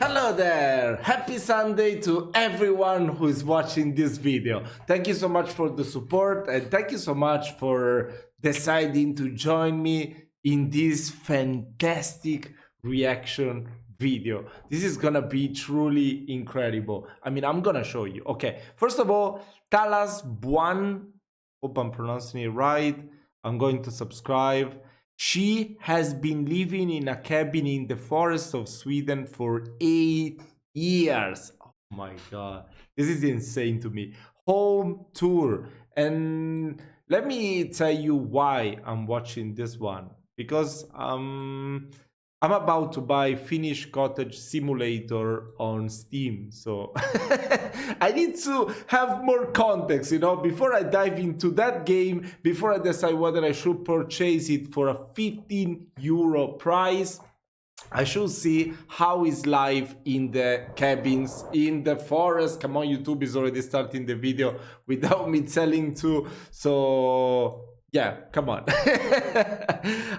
Hello there! Happy Sunday to everyone who is watching this video. Thank you so much for the support and thank you so much for deciding to join me in this fantastic reaction video. This is gonna be truly incredible. I mean, I'm gonna show you. Okay, first of all, Talas Buan, hope I'm pronouncing it right. I'm going to subscribe. She has been living in a cabin in the forest of Sweden for 8 years. Oh my god, this is insane to me. Home tour. And let me tell you why I'm watching this one. Because I'm about to buy Finnish Cottage Simulator on Steam, so I need to have more context, you know, before I dive into that game, before I decide whether I should purchase it for a 15 euro price. I should see how is life in the cabins, in the forest. Come on, YouTube is already starting the video without me telling to, so yeah, come on.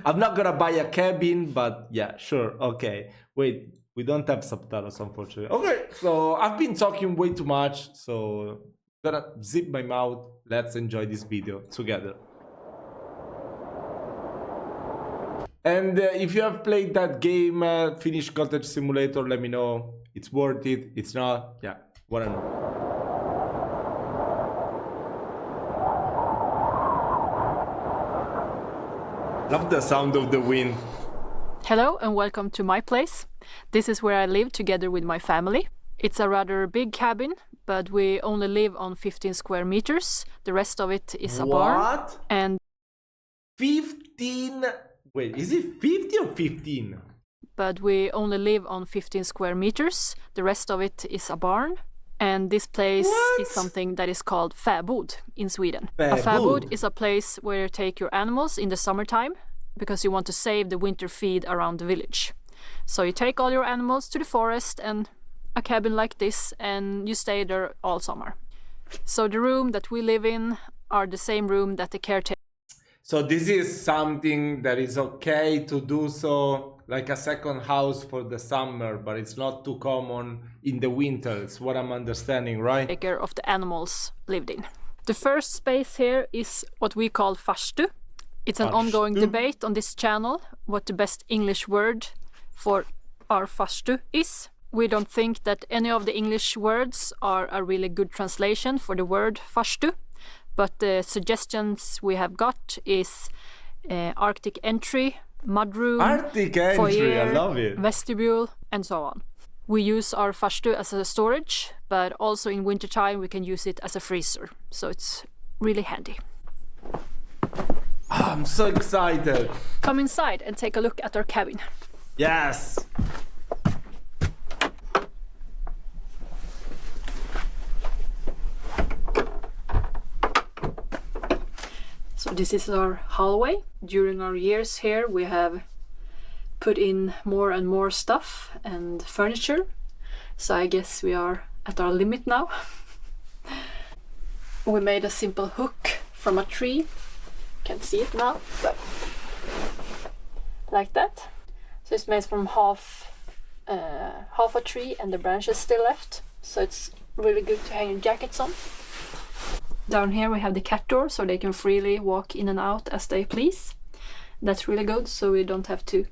I'm not gonna buy a cabin, but yeah, sure, okay. Wait, we don't have subtitles, unfortunately. Okay, so I've been talking way too much, so I'm gonna zip my mouth. Let's enjoy this video together. And if you have played that game, Finnish Cottage Simulator, let me know. It's worth it, it's not, yeah, wanna know. Love the sound of the wind. Hello and welcome to my place. This is where I live together with my family. It's a rather big cabin, but we only live on 15 square meters. The rest of it is a barn. What? And 15? Wait, is it 50 or 15? But we only live on 15 square meters. The rest of it is a barn. And this place is something that is called fäbod in Sweden. A fäbod is a place where you take your animals in the summertime because you want to save the winter feed around the village. So you take all your animals to the forest and a cabin like this, and you stay there all summer. So the room that we live in are the same room that the caretaker. So this is something that is okay to do, so like a second house for the summer, but it's not too common in the winter. It's what I'm understanding, right? Caretaker of the animals lived in. The first space here is what we call farstu. It's an ongoing debate on this channel what the best English word for our farstu is. We don't think that any of the English words are a really good translation for the word farstu, but the suggestions we have got is Arctic entry, mudroom, Arctic entry, foyer, I love it. vestibule, and so on. We use our farstu as a storage, but also in wintertime we can use it as a freezer, so it's really handy. Oh, I'm so excited. Come inside and take a look at our cabin. Yes. So this is our hallway. During our years here we have put in more and more stuff and furniture. So I guess we are at our limit now. We made a simple hook from a tree. Can't see it now, but like that. So it's made from half a tree and the branches still left. So it's really good to hang your jackets on. Down here we have the cat door, so they can freely walk in and out as they please. That's really good, so we don't have to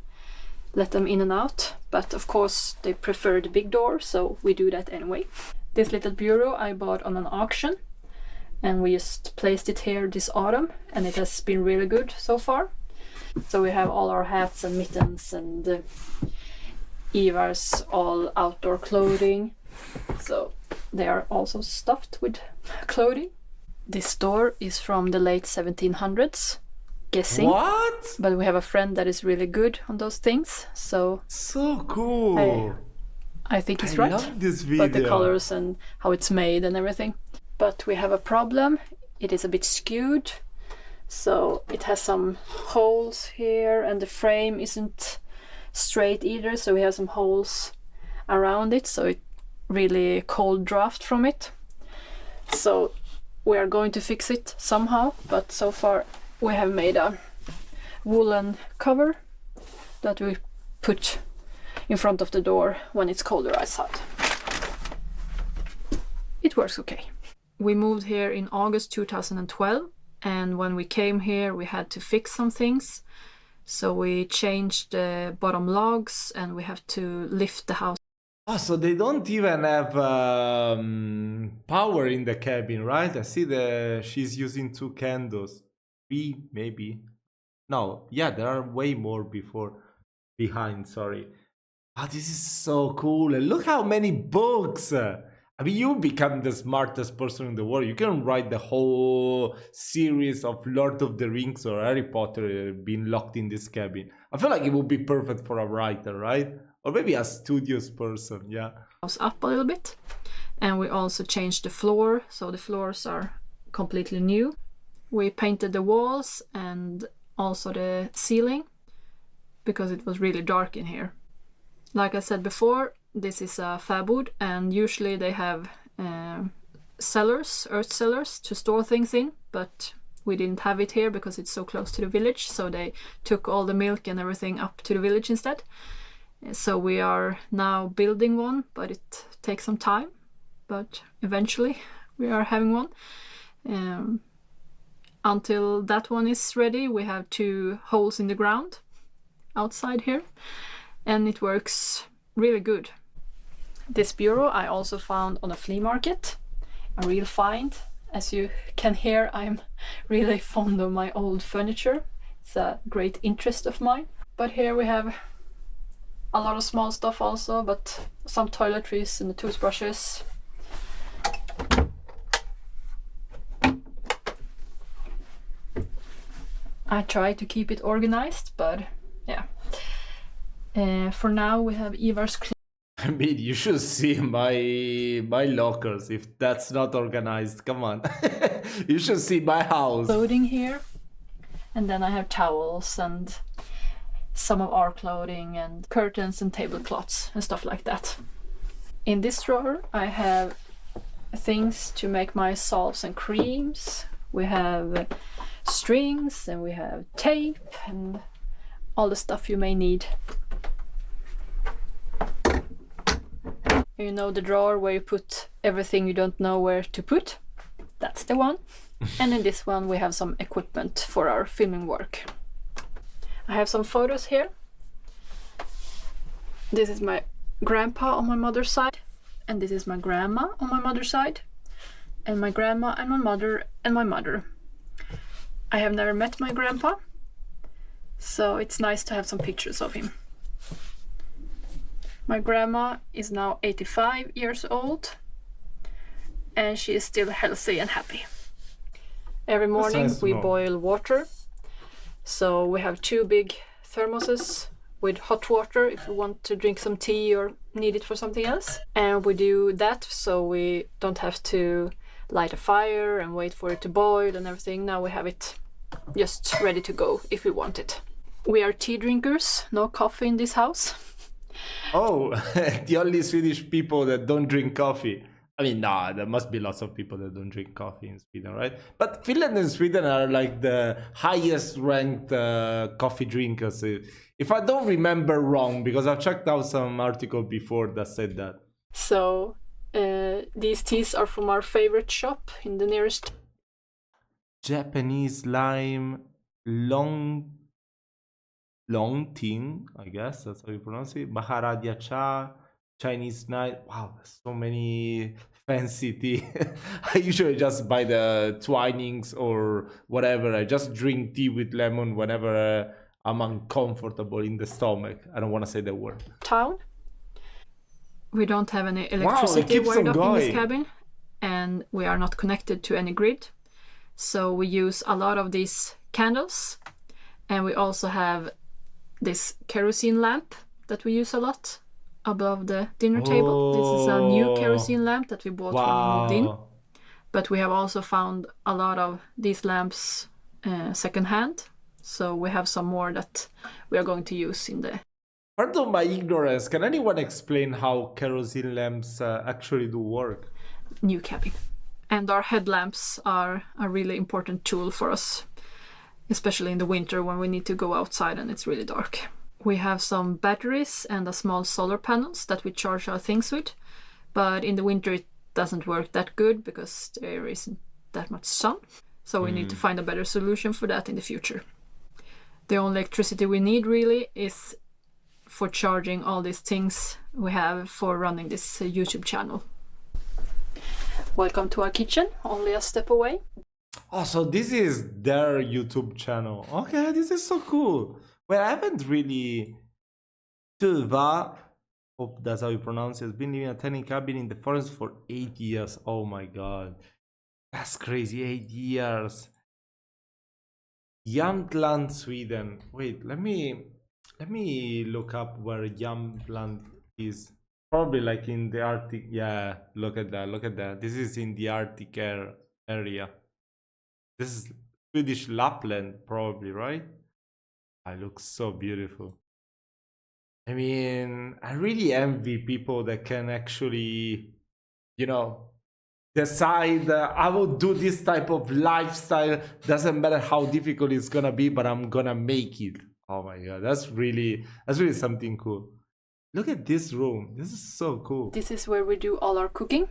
let them in and out. But of course they prefer the big door, so we do that anyway. This little bureau I bought on an auction, and we just placed it here this autumn, and it has been really good so far. So we have all our hats and mittens and Ivar's all outdoor clothing. So they are also stuffed with clothing. This door is from the late 1700s, guessing. What? But we have a friend that is really good on those things, so Cool. I think it's right. I love this video. But the colors and how it's made and everything. But we have a problem. It is a bit skewed, so it has some holes here, and the frame isn't straight either, so we have some holes around it, so it really cold draft from it. So we are going to fix it somehow, but so far we have made a woolen cover that we put in front of the door when it's colder outside. It works okay. We moved here in August 2012, and when we came here we had to fix some things. So we changed the bottom logs and we have to lift the house. Oh, so they don't even have power in the cabin, right? I see she's using 2 candles. 3 maybe. No, yeah, there are way more behind, sorry. Oh, this is so cool. And look how many books. I mean, you become the smartest person in the world. You can write the whole series of Lord of the Rings or Harry Potter being locked in this cabin. I feel like it would be perfect for a writer, right? Or maybe a studious person, yeah. Up a little bit. And we also changed the floor, so the floors are completely new. We painted the walls and also the ceiling because it was really dark in here. Like I said before, this is a fab wood, and usually they have cellars, earth cellars to store things in, but we didn't have it here because it's so close to the village, so they took all the milk and everything up to the village instead. So we are now building one, but it takes some time, but eventually we are having one. Until that one is ready, we have 2 holes in the ground outside here, and it works really good. This bureau I also found on a flea market, a real find. As you can hear, I'm really fond of my old furniture. It's a great interest of mine. But here we have a lot of small stuff also, but some toiletries and the toothbrushes. I try to keep it organized, but yeah. For now we have Ivar's I mean, you should see my lockers if that's not organized. Come on. You should see my house. clothing here. And then I have towels and some of our clothing and curtains and tablecloths and stuff like that. In this drawer I have things to make my salves and creams. We have strings and we have tape and all the stuff you may need. You know the drawer where you put everything you don't know where to put? That's the one. And in this one we have some equipment for our filming work. I have some photos here. This is my grandpa on my mother's side, and this is my grandma on my mother's side, and my grandma and my mother and my mother. I have never met my grandpa, so it's nice to have some pictures of him. My grandma is now 85 years old, and she is still healthy and happy. Every morning we boil water. So we have 2 big thermoses with hot water if we want to drink some tea or need it for something else. And we do that so we don't have to light a fire and wait for it to boil and everything. Now we have it just ready to go if we want it. We are tea drinkers, no coffee in this house. Oh, the only Swedish people that don't drink coffee. I mean, nah, there must be lots of people that don't drink coffee in Sweden, right? But Finland and Sweden are like the highest ranked coffee drinkers. If I don't remember wrong, because I've checked out some article before that said that. So these teas are from our favorite shop in the nearest. Japanese lime long tin, I guess that's how you pronounce it. Maharaja cha, Chinese night. Wow, so many fancy tea. I usually just buy the Twinings or whatever. I just drink tea with lemon whenever I'm uncomfortable in the stomach. I don't want to say the word. Town. We don't have any electricity wired up in this cabin, and we are not connected to any grid. So we use a lot of these candles, and we also have this kerosene lamp that we use a lot above the dinner table. This is a new kerosene lamp that we bought when we moved in. But we have also found a lot of these lamps secondhand. So we have some more that we are going to use in the... Pardon my ignorance, can anyone explain how kerosene lamps actually do work? New cabin. And our headlamps are a really important tool for us, especially in the winter when we need to go outside and it's really dark. We have some batteries and a small solar panels that we charge our things with, but in the winter it doesn't work that good because there isn't that much sun, so we need to find a better solution for that in the future. The only electricity we need really is for charging all these things we have for running this YouTube channel. Welcome to our kitchen, only a step away. Oh, so this is their YouTube channel. Okay, this is so cool. Well, I haven't really... Tuva, hope that's how you pronounce it, has been living in a tiny cabin in the forest for 8 years. Oh my god. That's crazy, 8 years. Jämtland, Sweden. Wait, let me look up where Jämtland is. Probably like in the Arctic. Yeah, look at that, look at that. This is in the Arctic area. This is Swedish Lapland, probably, right? It looks so beautiful. I mean, I really envy people that can actually, you know, decide I will do this type of lifestyle. Doesn't matter how difficult it's gonna be, but I'm gonna make it. Oh my god, that's really something cool. Look at this room. This is so cool. This is where we do all our cooking.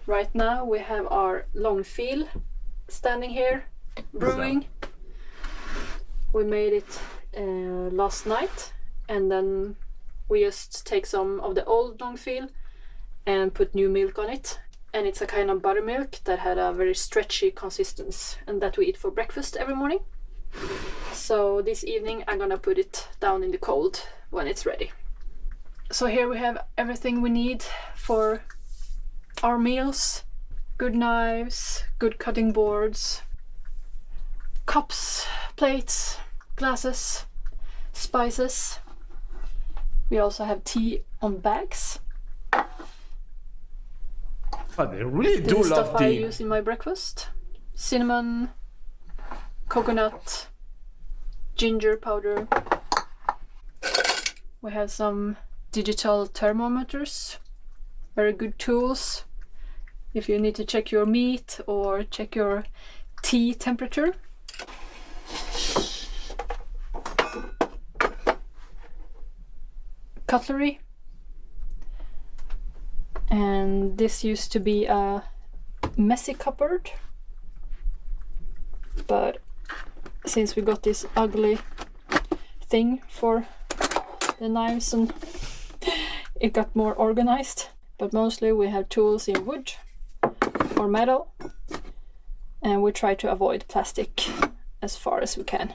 Right now we have our Longfil standing here brewing. We made it last night, and then we just take some of the old Longfil and put new milk on it, and it's a kind of buttermilk that had a very stretchy consistency, and that we eat for breakfast every morning. So this evening I'm gonna put it down in the cold when it's ready. So here we have everything we need for our meals. Good knives, good cutting boards, cups, plates, glasses, spices. We also have tea on bags. But they really do This love stuff I tea. use in my breakfast. Cinnamon, coconut, ginger powder. We have some digital thermometers, very good tools if you need to check your meat or check your tea temperature. Cutlery. And this used to be a messy cupboard, but since we got this ugly thing for the knives, and it got more organized. But mostly we have tools in wood or metal, and we try to avoid plastic as far as we can.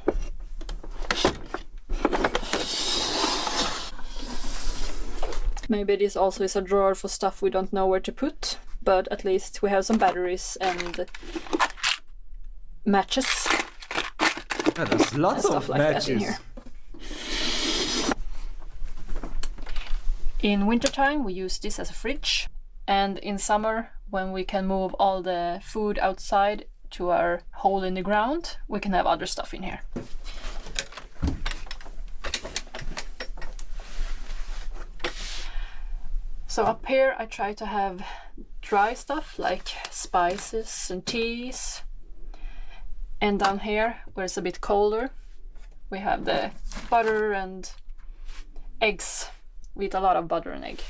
Maybe this also is a drawer for stuff we don't know where to put, but at least we have some batteries and matches. Yeah, there's lots and of stuff like that in matches. here. In wintertime we use this as a fridge, and in summer when we can move all the food outside to our hole in the ground, we can have other stuff in here. So up here I try to have dry stuff like spices and teas, and down here where it's a bit colder we have the butter and eggs. We eat a lot of butter and egg.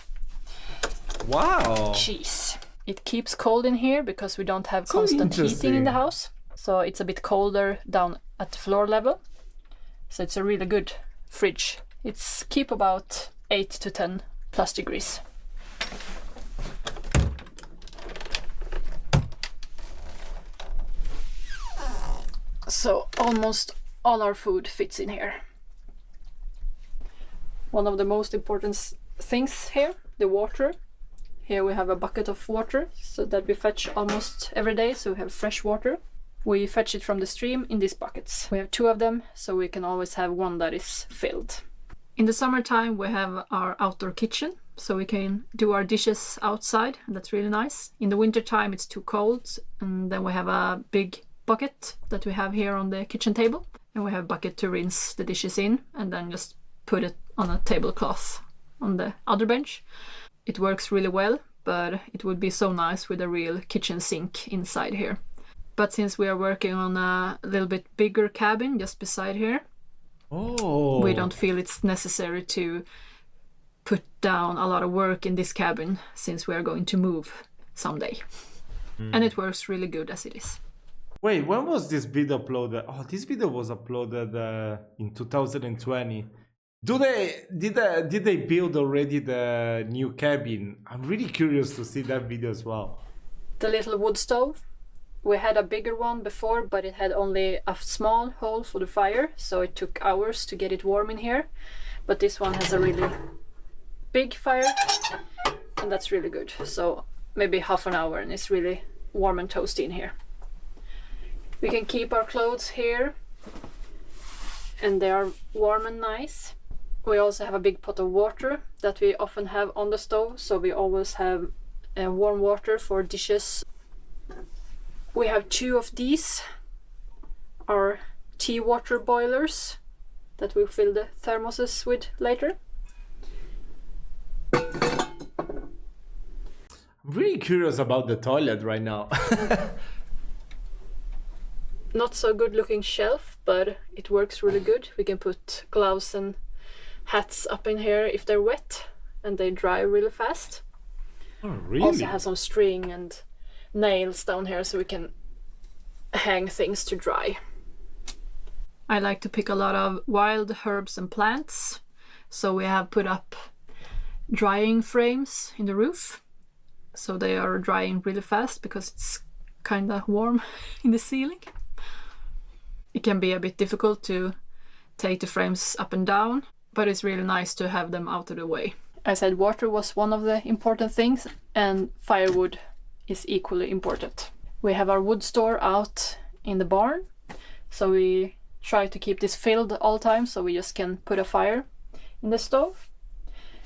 Wow. Cheese. It keeps cold in here because we don't have So constant heating in interesting. the house, so it's a bit colder down at the floor level. So it's a really good fridge. It's keep about 8 to 10 plus degrees. So almost all our food fits in here. One of the most important things here, the water. Here we have a bucket of water so that we fetch almost every day, so we have fresh water. We fetch it from the stream in these buckets. We have 2 of them, so we can always have one that is filled. In the summertime we have our outdoor kitchen, so we can do our dishes outside, and that's really nice. In the wintertime it's too cold, and then we have a big bucket that we have here on the kitchen table, and we have a bucket to rinse the dishes in, and then just put it on a tablecloth on the other bench. It works really well, but it would be so nice with a real kitchen sink inside here. But since we are working on a little bit bigger cabin just beside here, Oh. We don't feel it's necessary to put down a lot of work in this cabin since we are going to move someday. And it works really good as it is. Wait, when was this video uploaded? Oh, this video was uploaded in 2020. Did they build already the new cabin? I'm really curious to see that video as well. The little wood stove. We had a bigger one before, but it had only a small hole for the fire, so it took hours to get it warm in here. But this one has a really big fire, and that's really good. So maybe half an hour and it's really warm and toasty in here. We can keep our clothes here, and they are warm and nice. We also have a big pot of water that we often have on the stove, so we always have warm water for dishes. We have 2 of these, our tea water boilers that we'll fill the thermoses with later. I'm really curious about the toilet right now. Not so good looking shelf, but it works really good. We can put gloves and hats up in here if they're wet, and they dry really fast. Oh, really? Also have some string and nails down here so we can hang things to dry. I like to pick a lot of wild herbs and plants, so we have put up drying frames in the roof, so they are drying really fast because it's kind of warm in the ceiling. It can be a bit difficult to take the frames up and down, but it's really nice to have them out of the way. I said water was one of the important things, and firewood is equally important. We have our wood store out in the barn, so we try to keep this filled all the time so we just can put a fire in the stove.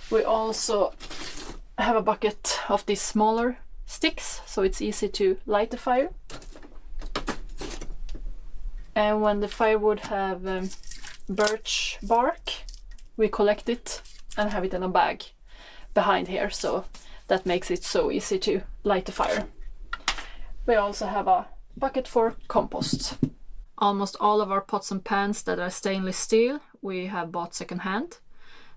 We also have a bucket of these smaller sticks, so it's easy to light the fire. And when the firewood have birch bark, we collect it and have it in a bag behind here, so that makes it so easy to light the fire. We also have a bucket for compost. Almost all of our pots and pans that are stainless steel we have bought secondhand,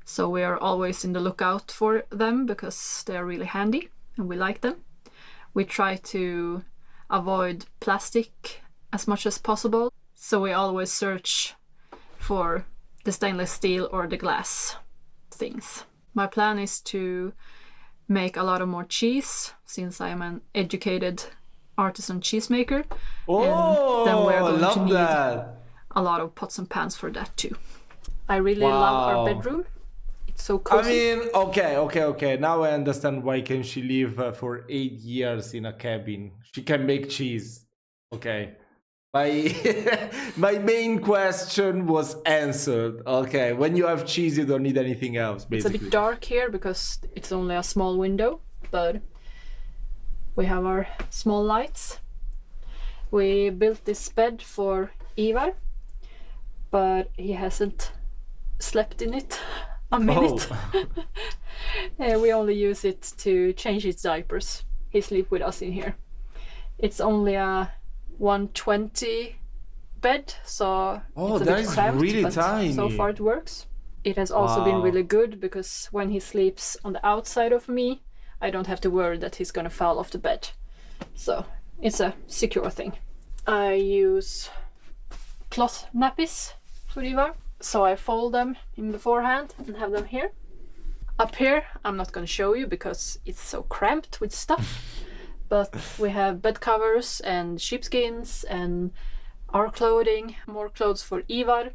so we are always in the lookout for them because they are really handy and we like them. We try to avoid plastic as much as possible, so we always search for the stainless steel or the glass things. My plan is to make a lot of more cheese since I am an educated artisan cheesemaker. Oh, and then we're going love to need that. a lot of pots and pans for that too. I really love our bedroom. It's so I cozy. mean, okay. Now I understand why can she live for 8 years in a cabin. She can make cheese. Okay. My main question was answered. Okay, when you have cheese, you don't need anything else, basically. It's a bit dark here because it's only a small window, but we have our small lights. We built this bed for Ivar, but he hasn't slept in it a minute. We only use it to change his diapers. He sleeps with us in here. It's only a 120 bed, so it's a that bit is cramped, really but tiny. so far it works. It has also been really good because when he sleeps on the outside of me, I don't have to worry that he's gonna fall off the bed. So it's a secure thing. I use cloth nappies for Ivar, so I fold them in beforehand and have them here. Up here, I'm not gonna show you because it's so cramped with stuff. But we have bed covers and sheepskins and our clothing, more clothes for Ivar,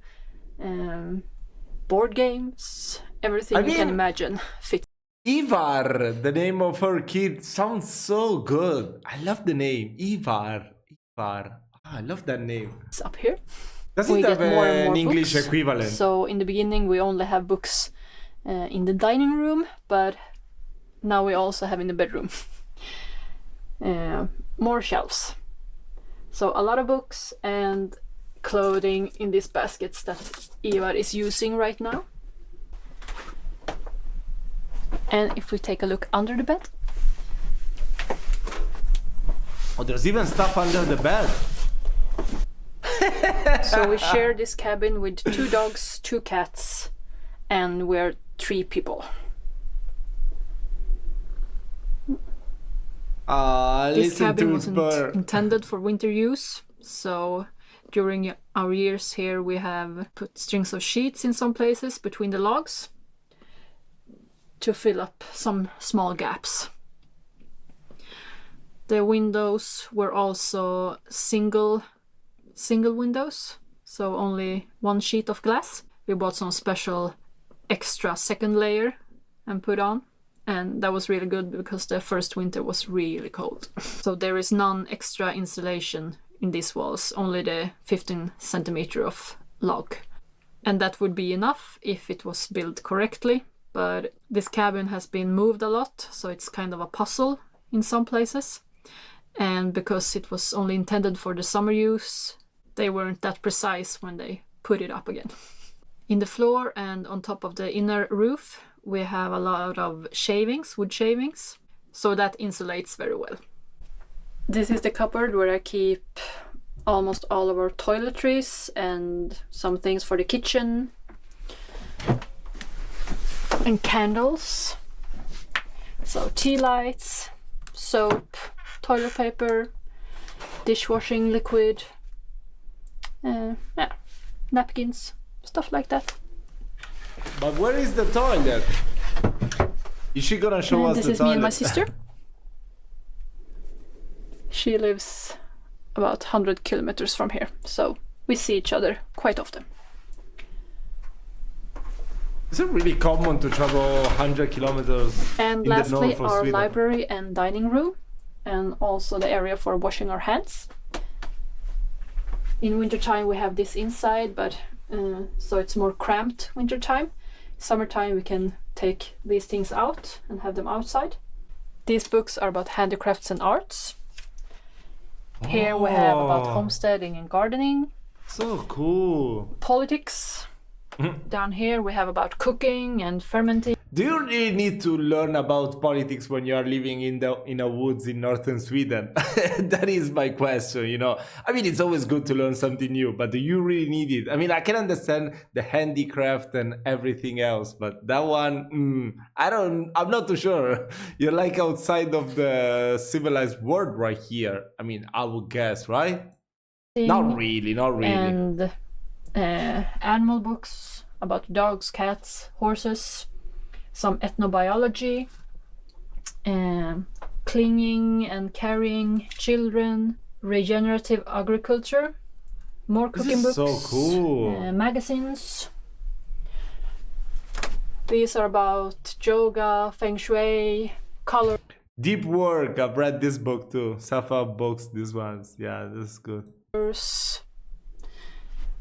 board games, everything you can imagine fits. Ivar, the name of her kid, sounds so good. I love the name, Ivar. I love that name. It's up here. Does it have an English books. equivalent? So in the beginning we only have books in the dining room, but now we also have in the bedroom. More shelves. So a lot of books and clothing in these baskets that Ivar is using right now. And if we take a look under the bed. Oh, there's even stuff under the bed. So we share this cabin with 2 dogs, 2 cats, and we're 3 people. This cabin wasn't intended for winter use, so during our years here we have put strings of sheets in some places between the logs to fill up some small gaps. The windows were also single windows, so only 1 sheet of glass. We bought some special extra second layer and put on, and that was really good because the first winter was really cold. So there is none extra insulation in these walls, only the 15 centimeter of log. And that would be enough if it was built correctly, but this cabin has been moved a lot, so it's kind of a puzzle in some places. And because it was only intended for the summer use, they weren't that precise when they put it up again. In the floor and on top of the inner roof, we have a lot of shavings, wood shavings, so that insulates very well. This is the cupboard where I keep almost all of our toiletries and some things for the kitchen. And candles. So tea lights, soap, toilet paper, dishwashing liquid, napkins, stuff like that. But where is the toilet? Is she gonna show us the toilet? This is me and my sister. She lives about 100 kilometers from here, so we see each other quite often. Is it really common to travel 100 kilometers and in lastly, the north of our Sweden? library and dining room, and also the area for washing our hands. In wintertime we have this inside, but so it's more cramped wintertime. Summertime we can take these things out and have them outside. These books are about handicrafts and arts. Here we have about homesteading and gardening. So cool. Politics. Down here we have about cooking and fermenting. Do you really need to learn about politics when you are living in the woods in northern Sweden? That is my question, you know. I mean, it's always good to learn something new, but do you really need it? I mean, I can understand the handicraft and everything else, but that one, I'm not too sure. You're like outside of the civilized world right here. I mean, I would guess, right? Not really. And animal books about dogs, cats, horses, some ethnobiology, clinging and carrying children, regenerative agriculture, more cooking books, so cool. Magazines. These are about yoga, feng shui, color. Deep work. I've read this book too. Self-help books, these ones. Yeah, this is good.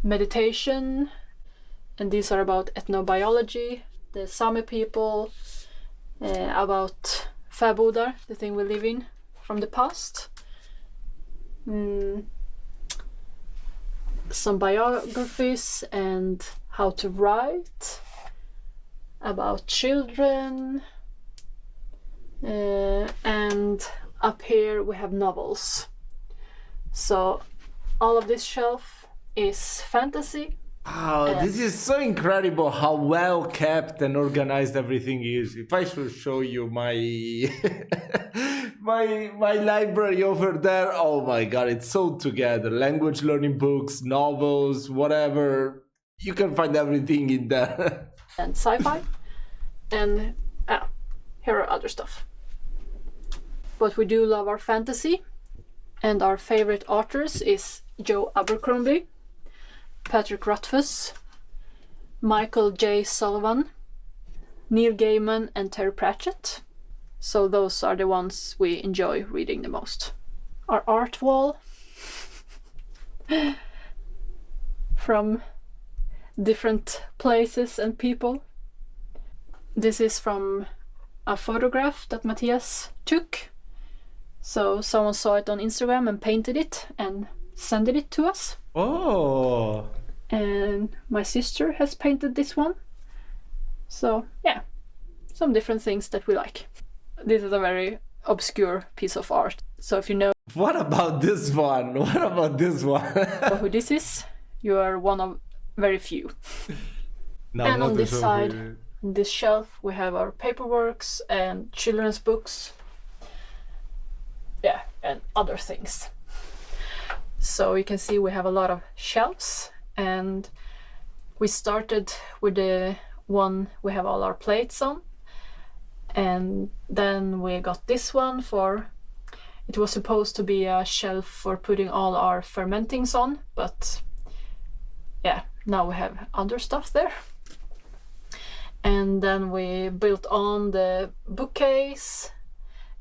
Meditation, and these are about ethnobiology, the Sami people, about fäbodar, the thing we live in from the past. Some biographies and how to write, about children, and up here we have novels. So all of this shelf is fantasy. Wow, this is so incredible how well kept and organized everything is. If I should show you my my library over there, oh my god, it's so together. Language learning books, novels, whatever. You can find everything in there. And sci-fi. And here are other stuff. But we do love our fantasy. And our favorite authors is Joe Abercrombie, Patrick Rothfuss, Michael J. Sullivan, Neil Gaiman, and Terry Pratchett. So those are the ones we enjoy reading the most. Our art wall from different places and people. This is from a photograph that Matthias took. So someone saw it on Instagram and painted it and sent it to us. Oh! And my sister has painted this one. So yeah, some different things that we like. This is a very obscure piece of art. So if you know... What about this one? What about this one? who this is, You are one of very few. No, And on molto this side, sopra. on this shelf, we have our paperworks and children's books. Yeah, and other things. So you can see we have a lot of shelves, and we started with the one we have all our plates on, and then we got this one for, it was supposed to be a shelf for putting all our fermentings on, but yeah, now we have other stuff there. And then we built on the bookcase,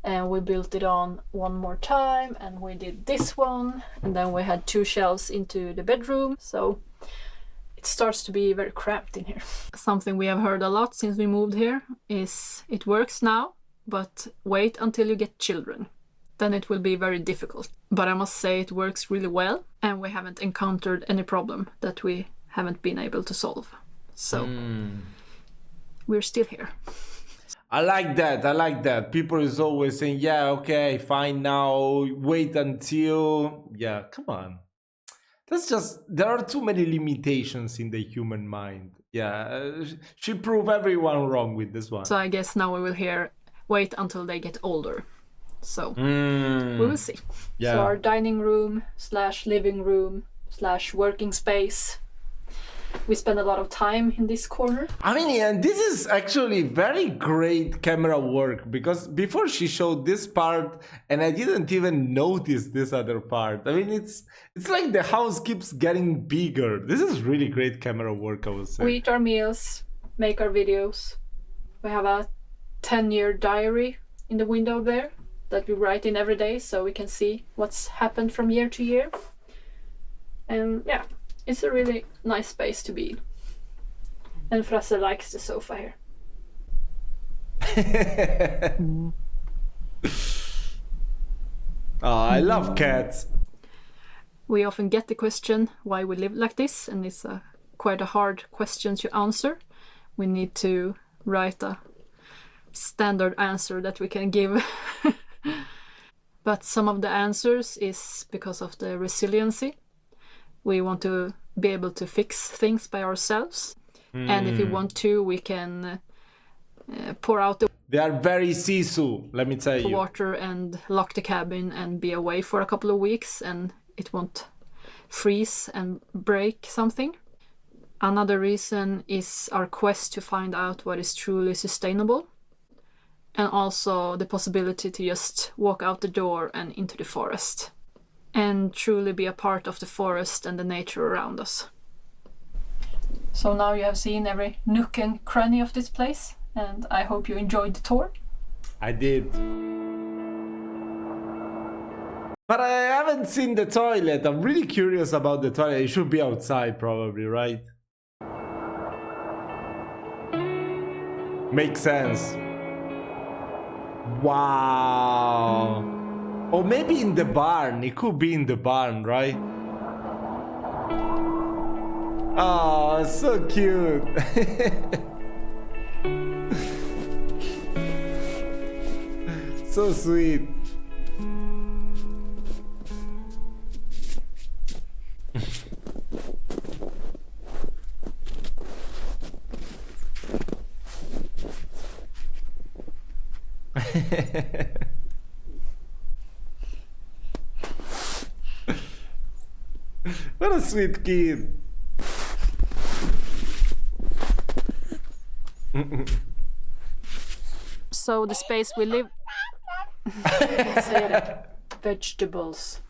and we built it on one more time, and we did this one, and then we had 2 shelves into the bedroom, so it starts to be very cramped in here. Something we have heard a lot since we moved here is it works now, but wait until you get children. Then it will be very difficult. But I must say it works really well, and we haven't encountered any problem that we haven't been able to solve. So we're still here. I like that. I like that. People is always saying, yeah, okay, fine now, wait until. Yeah, come on. That's just, there are too many limitations in the human mind. Yeah, she proved everyone wrong with this one. So I guess now we will hear wait until they get older. So we will see. Yeah. So our dining room / living room / working space. We spend a lot of time in this corner. I mean, and this is actually very great camera work, because before she showed this part and I didn't even notice this other part. I mean, it's like the house keeps getting bigger. This is really great camera work, I would say. We eat our meals, make our videos. We have a 10-year diary in the window there that we write in every day, so we can see what's happened from year to year. And yeah, it's a really nice space to be in. And Frasse likes the sofa here. Oh, I love cats. We often get the question why we live like this, and it's quite a hard question to answer. We need to write a standard answer that we can give. But some of the answers is because of the resiliency. We want to be able to fix things by ourselves. And if we want to, we can pour out the They are very sisu, let me tell you. water and lock the cabin and be away for a couple of weeks, and it won't freeze and break something. Another reason is our quest to find out what is truly sustainable, and also the possibility to just walk out the door and into the forest and truly be a part of the forest and the nature around us. So now you have seen every nook and cranny of this place, and I hope you enjoyed the tour. I did. But I haven't seen the toilet. I'm really curious about the toilet. It should be outside probably, right? Makes sense. Wow. Or maybe in the barn. It could be in the barn, right? Oh, so cute. So sweet. What a sweet kid. So the space we live... Let's say that. Vegetables.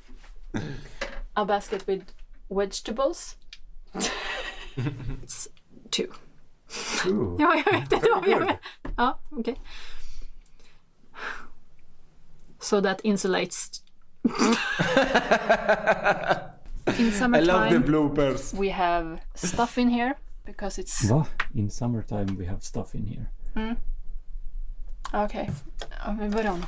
A basket with vegetables. It's 2. Ooh. Ja, jag vet inte om jag vet. Ja, okej. So that insulates. In I summertime, love the bloopers. we have stuff in here because it's... Va? In summertime we have stuff in here. Okej, ja, vi börjar om.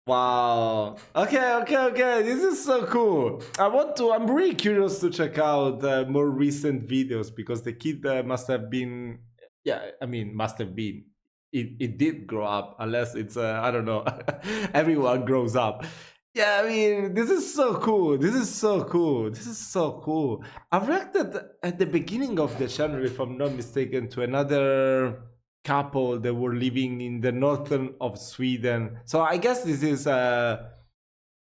Wow. Okay. This is so cool. I'm really curious to check out more recent videos, because the kid must have been, must have been. It did grow up, unless it's, I don't know, everyone grows up. Yeah, I mean, this is so cool. This is so cool. This is so cool. I reacted at the beginning of the channel, if I'm not mistaken, to another couple that were living in the northern of Sweden. So I guess this is a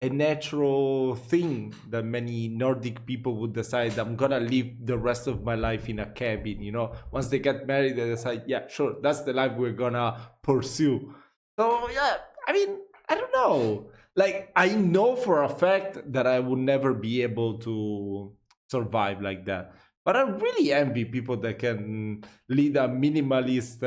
natural thing that many Nordic people would decide I'm gonna live the rest of my life in a cabin. You know, once they get married, they decide, yeah, sure, that's the life we're gonna pursue. So yeah, I mean, I don't know. Like, I know for a fact that I would never be able to survive like that. But I really envy people that can lead a minimalist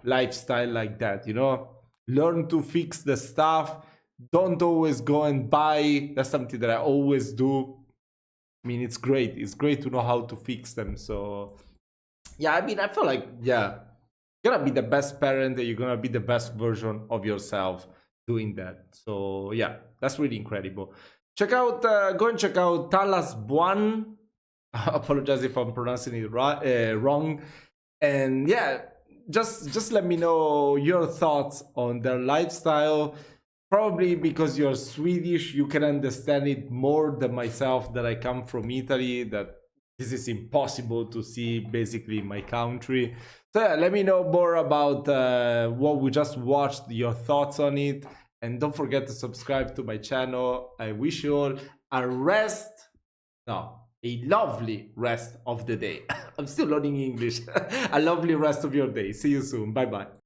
lifestyle like that, you know? Learn to fix the stuff. Don't always go and buy. That's something that I always do. I mean, it's great. It's great to know how to fix them. So, yeah, I mean, I feel like, yeah, you're gonna be the best parent, you're gonna be the best version of yourself doing that. So yeah, that's really incredible. Check out go and check out Talas Buan. Apologize if I'm pronouncing it wrong. And yeah, just let me know your thoughts on their lifestyle. Probably because you're Swedish, you can understand it more than myself, that I come from Italy, that this is impossible to see basically in my country. So yeah, let me know more about what we just watched, your thoughts on it. And don't forget to subscribe to my channel. I wish you all a lovely rest of the day. I'm still learning English. A lovely rest of your day. See you soon. Bye bye.